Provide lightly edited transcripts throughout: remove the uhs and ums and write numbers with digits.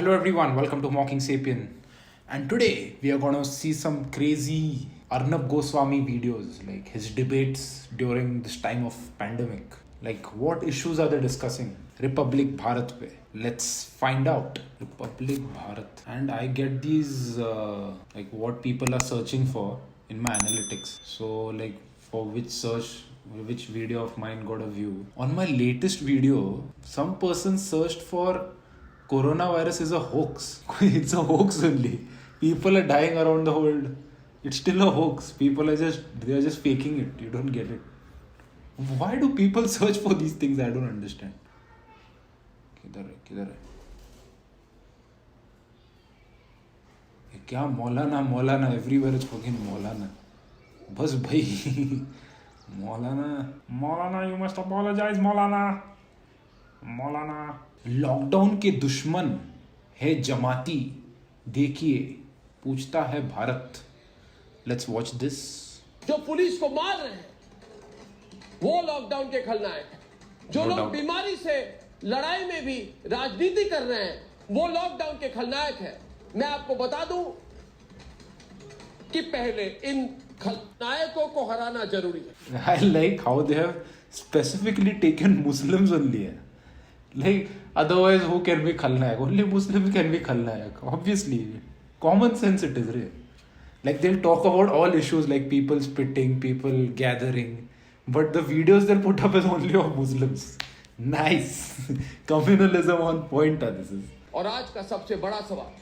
Hello everyone, welcome to Mocking Sapien. And today we are going to see some crazy Arnab Goswami videos, like his debates during this time of pandemic. Like what issues are they discussing? Republic Bharat pe. Let's find out. Republic Bharat. And I get these like what people are searching for in my analytics. So like for which video of mine got a view. On my latest video, some person searched for coronavirus is a hoax. It's a hoax only. People are dying around the world. It's still a hoax. People are just faking it. You don't get it. Why do people search for these things? I don't understand. किधर है ये क्या मौलाना everywhere is fucking मौलाना बस भाई मौलाना you must apologise Maulana lockdown के दुश्मन है जमाती देखिए पूछता है भारत लेट्स वॉच दिस जो पुलिस को मार रहे हैं वो लॉकडाउन के खलनायक हैं। जो लोग बीमारी से लड़ाई में भी राजनीति कर रहे हैं वो लॉकडाउन के खलनायक हैं। मैं आपको बता दूं कि पहले इन खलनायकों को हराना जरूरी है। I like how they have specifically taken Muslims only. Like otherwise who can be khalnayak? Only Muslims can be khalnayak. Obviously, common sense it is, right? Like they'll talk about all issues like people spitting, people gathering, but the videos they'll put up is only of Muslims. Nice. Communalism on point. This is. और आज का सबसे बड़ा सवाल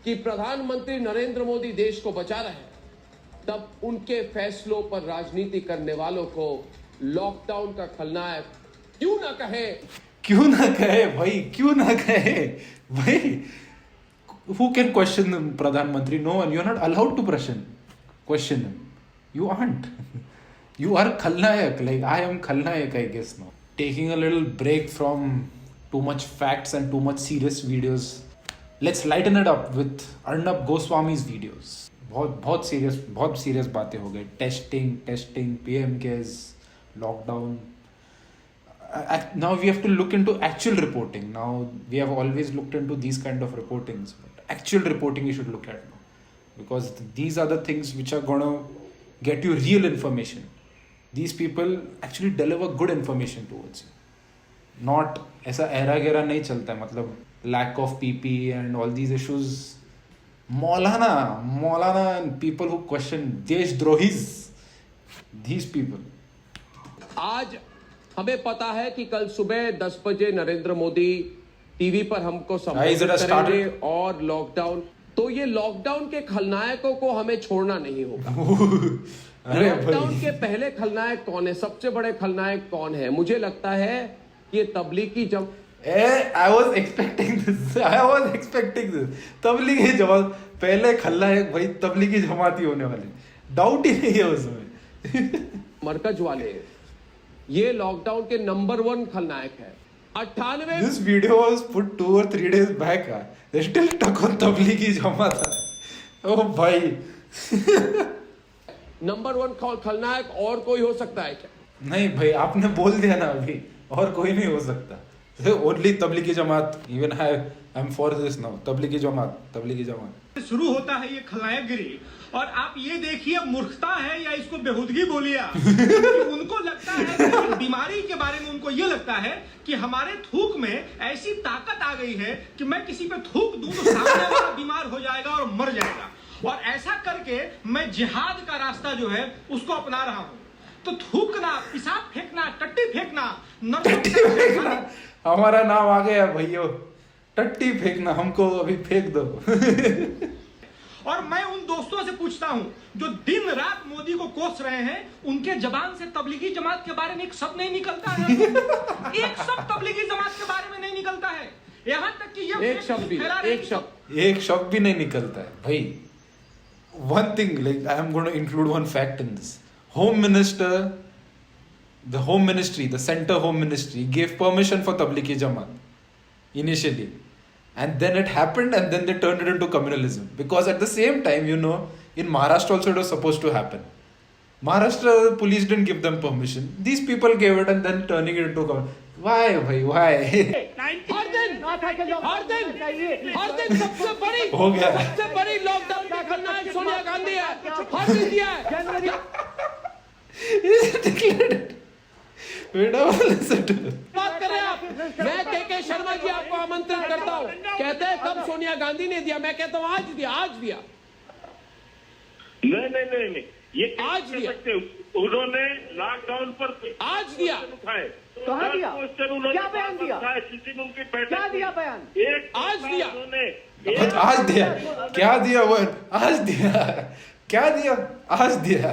कि प्रधानमंत्री नरेंद्र मोदी देश को बचा रहे हैं, तब उनके फैसलों पर राजनीति करने वालों को लॉकडाउन का खलनायक क्यों ना कहे भाई क्यों ना कहे भाई who can question them प्रधानमंत्री no one you're not allowed to question them you aren't you are khalnayak like I am khalnayak I guess now taking a little break from too much facts and too much serious videos let's lighten it up with Arnab Goswami's videos बहुत serious बातें हो गई testing PM cares lockdown now we have to look into actual reporting now we have always looked into these kind of reportings but actual reporting you should look at now because these are the things which are going to get you real information these people actually deliver good information towards you not ऐसा era गेरा नहीं चलता है मतलब lack of PP and all these issues Maulana and people who question देशद्रोहीज these people आज हमें पता है कि कल सुबह 10 बजे नरेंद्र मोदी टीवी पर हमको संबोधित करेंगे और लॉकडाउन तो ये लॉकडाउन के खलनायकों को हमें छोड़ना नहीं होगा लॉकडाउन के पहले खलनायक कौन है सबसे बड़े खलनायक कौन है मुझे लगता है ये Tablighi I was expecting this Tablighi Jamaat पहले खलनायक भाई तबलीगी जमाती होने वाले डाउट ही नहीं है उसमें मरकज वाले ये लॉकडाउन के नंबर 1 खलनायक है 98 This video was put 2 or 3 days back they still stuck on Tablighi Jamaat oh भाई नंबर 1 खलनायक और कोई हो सकता है क्या नहीं भाई आपने बोल दिया ना अभी और कोई नहीं हो सकता only Tablighi Jamaat even I am for this now Tablighi Jamaat शुरू होता है ये खलनायकगिरी और आप ये देखिए मूर्खता है या इसको बेहूदगी बोलिए आप उनको लगता है कि बीमारी के बारे में उनको ये लगता है कि हमारे थूक में ऐसी ताकत आ गई है कि मैं किसी पे थूक दूं तो सामने वाला बीमार हो जाएगा और मर जाएगा और ऐसा करके मैं जिहाद का रास्ता जो है उसको अपना रहा हूं तो थूकना पिशाब फेंकना टट्टी फेंकना हमारा नाम आ गया भैया टट्टी फेंकना हमको अभी फेंक दो और मैं उन दोस्तों से पूछता हूं जो दिन रात मोदी को कोस रहे हैं उनके जबान से तबलीगी जमात के बारे में एक शब्द नहीं निकलता है एक शब्द तबलीगी जमात के बारे में नहीं निकलता है यहां तक कि एक शब्द भी नहीं निकलता है भाई one thing like I am going to include one fact in this the home ministry the center home ministry gave permission for tablighi jamaat initially and then it happened and then they turned it into communalism because at the same time in Maharashtra also it was supposed to happen Maharashtra police didn't give them permission these people gave it and then turning it into why bhai why हर दिन सबसे बड़ी हो गया। सबसे बड़ी lockdown का खलनायक सोनिया गांधी है, हर दिन दिया है। बात कर रहे हैं आप, मैं के शर्मा जी आपको आमंत्रित करता हूँ, कहते हैं कब सोनिया गांधी ने दिया, मैं कहता हूँ आज दिया, आज दिया, नहीं, ये आज कह दिया। सकते उन्होंने लॉकडाउन पर आज दिया। उठाए, कहाँ दिया? क्वेश्चन उन्होंने क्या बयान दिया? किसी ने उनकी बैठक क्या दिया बयान? एक आज दिया। उन्होंने आज दिया, क्या दिया वो, आज दिया, क्या दिया, आज दिया.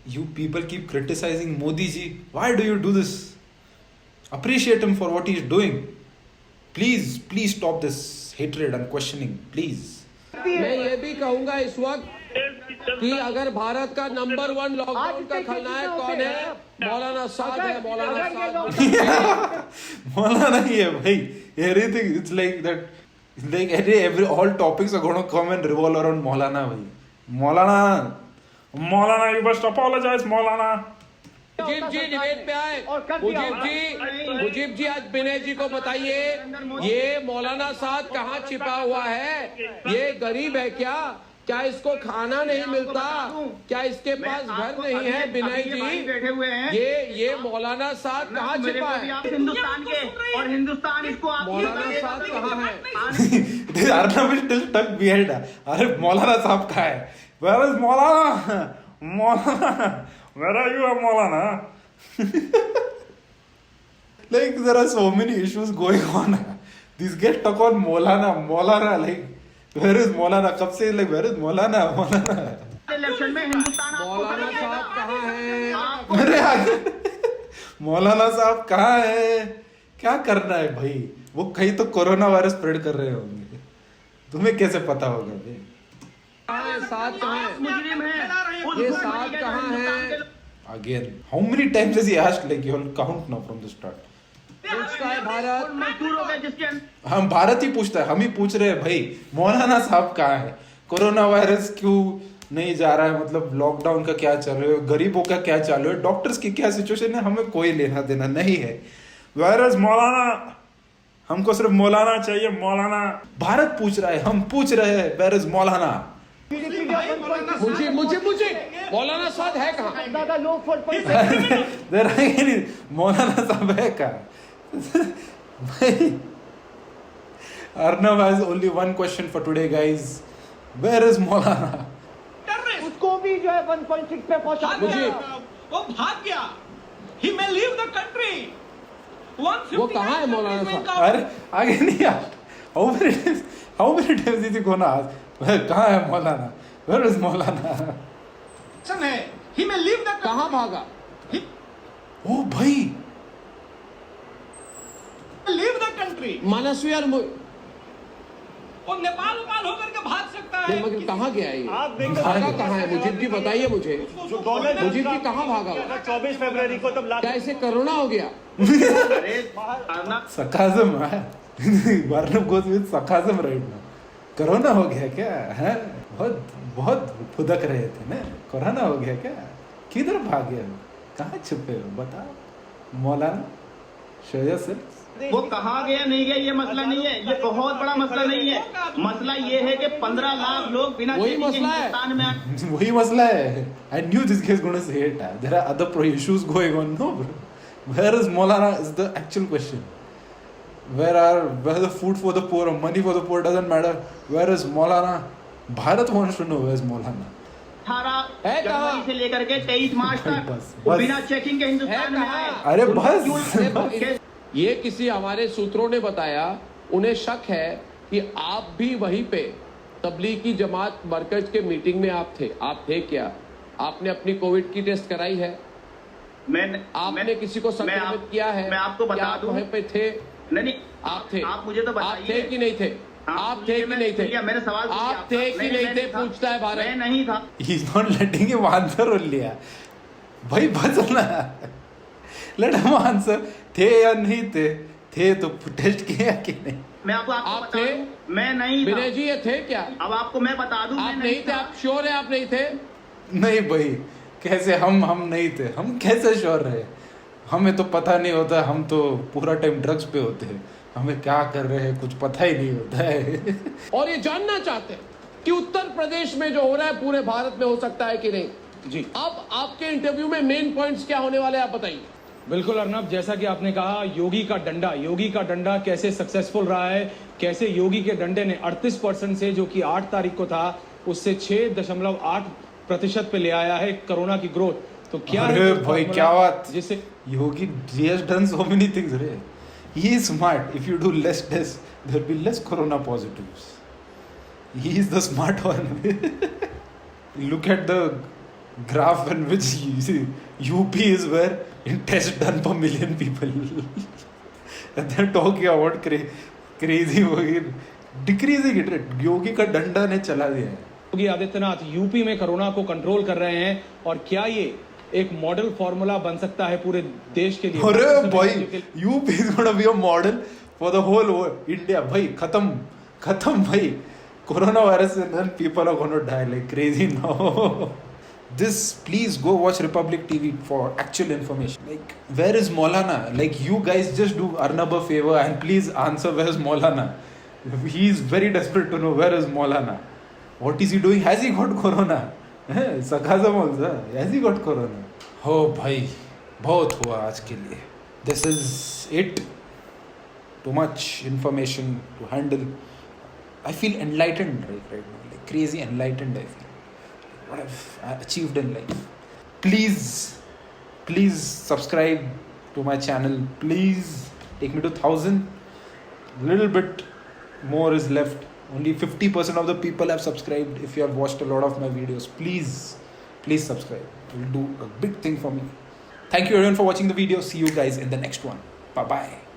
You people keep criticizing Modi ji. Why do you do this? Appreciate him for what he is doing. Please stop this hatred and questioning. Please. मैं ये भी कहूंगा इस वक्त कि अगर भारत का नंबर 1 लॉकडाउन का खलनायक कौन है, मौलाना साद है, मौलाना साद। Maulana ही है भाई. Everything it's like that. It's like every all topics are going to come and revolve around Maulana भाई. Maulana, you must apologize, Maulana. Mujeeb ji debate पे आए। मुजीब जी आज विनय जी को बताइए, ये मौलाना साद कहाँ छिपा हुआ है? ये गरीब है क्या इसको खाना नहीं मिलता? क्या इसके पास घर नहीं है? विनय जी बैठे हुए हैं, ये मौलाना साद कहाँ छिपा है? हिंदुस्तान के, और हिंदुस्तान इसको आप मौलाना साद कहाँ है? Arnab is still stuck behind. अरे मौलाना साहब कहाँ है? Where is Maulana? Maulana, where are you, Maulana? Like there are so many issues going on. These get stuck on Maulana. Like where is Maulana? कब से like where is Maulana? Election में हिंदुस्तान मौलाना साहब कहाँ है? अरे मौलाना साहब कहाँ है? क्या करना है भाई? वो कहीं तो कोरोना वायरस स्प्रेड कर रहे होंगे, तुम्हें कैसे पता होगा भाई? साद कहाँ है? मुजरिम है, ये साद कहाँ है? Again, how many times has he asked? Like you'll count now from the start. पूछता है भारत, मजदूर हो गए जिसके हम भारत ही पूछता है, हम ही पूछ रहे हैं भाई मौलाना साहब कहाँ है? कोरोना वायरस क्यों नहीं जा रहा है? मतलब लॉकडाउन का क्या चल रहा है? गरीबों का क्या चालू है? डॉक्टर्स की क्या सिचुएशन है? हमें कोई लेना देना नहीं है. वायरस मौलाना, हमको सिर्फ मौलाना चाहिए, मौलाना. भारत पूछ रहा है, हम पूछ रहे हैं वायरस मौलाना. मुझे मौलाना साद है कहाँ? ज्यादा लोग मौलाना साहब है कहाँ? भाई Arnav has only one question for today, guys. Where is Maulana? उसको भी जो है 1.6 पे पहुंचा मुझे वो भाग गया. He may leave the country. वो कहाँ है मौलाना साहब? अरे आगे नहीं यार. How many times is he gonna ask? कहाँ है मौलाना? Where is Maulana? है. He may leave the कहाँ भागा? ओ भाई, leave the country. मनस्वी और वो नेपाल होकर के भाग सकता है. मगर कहाँ गया ये? भागा कहाँ है? मुजीब जी बताइए मुझे, मुजीब जी कहाँ भागा? 24 फरवरी को तब क्या इसे कोरोना हो गया? sarcasm है. Arnav goes with sarcasm right now. Corona हो गया क्या है? बहुत फुदक रहे थे ना. कोरोना हो गया क्या? किधर भागे हो? कहाँ छुपे हो? बताओ मौलाना. Show yourself. वो कहाँ गया नहीं गया ये मसला नहीं है, ये बहुत बड़ा मसला नहीं है. मसला ये है कि 15 लाख लोग बिना वही टीके मसला है. हिंदुस्तान में वही मसला है. I knew this guy is going to say it. There are other issues going on. No, bro. Where is Maulana is the actual question. Where the food for the poor or money for the poor doesn't matter. Where is Maulana? Bharat wants to know where is Maulana. 18 जनवरी से लेकर के 23 मार्च तक बस. वो बिना checking के हिंदुस्तान में आए. अरे बस. ये किसी हमारे सूत्रों ने बताया, उन्हें शक है कि आप भी वहीं पे तबलीगी जमात मरकज के मीटिंग में आप थे क्या? आपने अपनी कोविड की टेस्ट कराई है? आपने किसी को संक्रमित किया है? मैं आपको बता आप दूं, वहीं पे थे? नहीं आप थे? आप मुझे तो आप बताइए. थे कि नहीं थे? आप थे कि नहीं थे? मेरे सवाल आप थे कि नहीं थे? पूछता है भारत. मैं नहीं था. He's not letting him answer only. भाई बचना. Let him answer. थे या नहीं थे? थे तो टेस्ट किया कि नहीं? मैं आपको आप बता थे? दूं, मैं नहीं था. विनय जी ये थे क्या? अब आपको मैं बता दूं, आप मैं नहीं थे? आप श्योर है आप नहीं थे? नहीं भाई, कैसे हम नहीं थे? हम कैसे श्योर रहे? हमें तो पता नहीं होता, हम तो पूरा टाइम ड्रग्स पे होते हैं, हमें क्या कर रहे हैं कुछ पता ही नहीं होता है। और ये जानना चाहते हैं कि उत्तर प्रदेश में जो हो रहा है पूरे भारत में हो सकता है कि नहीं। जी अब आपके इंटरव्यू में मेन पॉइंट्स क्या होने वाले हैं, आप बताइए। बिल्कुल अर्नब, जैसा कि आपने कहा योगी का डंडा कैसे सक्सेसफुल रहा है, कैसे योगी के डंडे ने 38% से जो कि 8 तारीख को था उससे 6.8% पे ले आया है कोरोना की ग्रोथ। तो क्या अरे है भाई क्या बात, जिससे योगी he has done so many things रे, he is smart. If you do less tests there will be less corona positives. He is the smart one. Look at the graph in which UP is where in test done per million people. And they're talking about crazy decreasing it. योगी का डंडा ने चला दिया है। Yogi Adityanath UP में corona को control कर रहे हैं, और क्या ये एक मॉडल फॉर्मूला बन सकता है पूरे देश के लिए? अरे भाई UP is gonna be a model for the whole world. India भाई खत्म भाई, corona virus and then people are gonna die like crazy now. This, please go watch Republic TV for actual information. Like, where is Maulana? Like, you guys just do Arnab a favor and please answer where is Maulana. He is very desperate to know where is Maulana. What is he doing? Has he got corona? Sarcasm also. Has he got corona? Oh भाई बहुत हुआ आज के लिए. This is it. Too much information to handle. I feel enlightened right now. Like crazy enlightened I feel. What I've achieved in life. Please subscribe to my channel. Please take me to 1,000. Little bit more is left. Only 50% of the people have subscribed. If you have watched a lot of my videos, please subscribe. It will do a big thing for me. Thank you everyone for watching the video. See you guys in the next one. Bye bye.